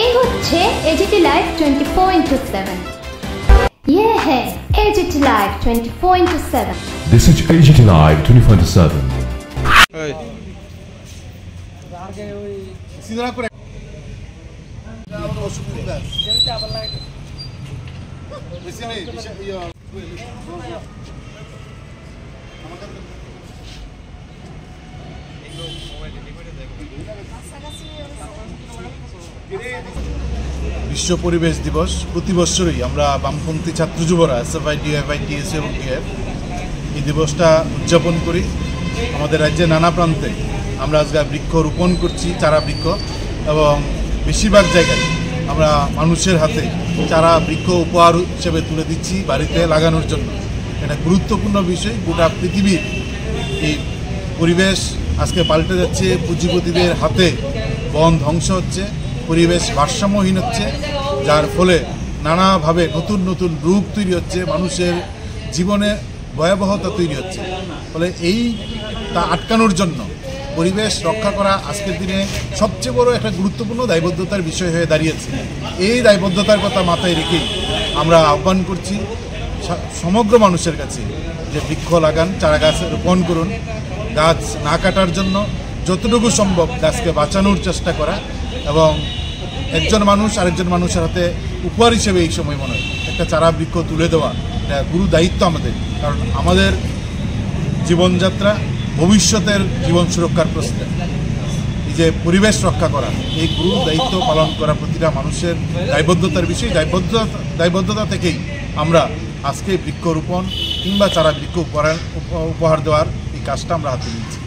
এই হচ্ছে AGT live 24/7। ये है AGT live 24/7। This is AGT Live 24/7। বিশ্ব পরিবেশ দিবস প্রতি বছরই আমরা বামপন্থী ছাত্র যুবরা এসএফআই, ডিএফআই, টিএসইউ এবং টিএফ এই দিবসটা উদযাপন করি। আমাদের রাজ্যে নানা প্রান্তে আমরা আজকে বৃক্ষ রোপণ করছি, চারা বৃক্ষ, এবং বেশিরভাগ জায়গায় আমরা মানুষের হাতে চারা বৃক্ষ উপহার হিসেবে তুলে দিচ্ছি বাড়িতে লাগানোর জন্য। এটা গুরুত্বপূর্ণ বিষয়। গোটা পৃথিবীর এই পরিবেশ আজকে পাল্টে যাচ্ছে, পুঁজিপতিদের হাতে বন ধ্বংস হচ্ছে, পরিবেশ ভারসাম্যহীন হচ্ছে, যার ফলে নানাভাবে নতুন নতুন রোগ তৈরি হচ্ছে, মানুষের জীবনে ভয়াবহতা তৈরি হচ্ছে। ফলে তা আটকানোর জন্য পরিবেশ রক্ষা করা আজকের দিনে সবচেয়ে বড় একটা গুরুত্বপূর্ণ দায়বদ্ধতার বিষয় হয়ে দাঁড়িয়েছে। এই দায়বদ্ধতার কথা মাথায় রেখেই আমরা আহ্বান করছি সমগ্র মানুষের কাছে যে বৃক্ষ লাগান, চারা গাছ রোপণ করুন, গাছ না কাটার জন্য যতটুকু সম্ভব গাছকে বাঁচানোর চেষ্টা করা, এবং একজন মানুষ আরেকজন মানুষের হাতে উপহার হিসেবে এই সময় মনে হয় একটা চারা বৃক্ষ তুলে দেওয়া এটা গুরু দায়িত্ব আমাদের। কারণ আমাদের জীবনযাত্রা ভবিষ্যতের জীবন সুরক্ষার প্রশ্নে এই যে পরিবেশ রক্ষা করা, এই গুরু দায়িত্ব পালন করা প্রতিটা মানুষের দায়বদ্ধতার বিষয়। দায়বদ্ধতা থেকেই আমরা আজকে বৃক্ষরোপণ কিংবা চারা বৃক্ষ উপহার দেওয়ার এই কাজটা আমরা হাতে নিচ্ছি।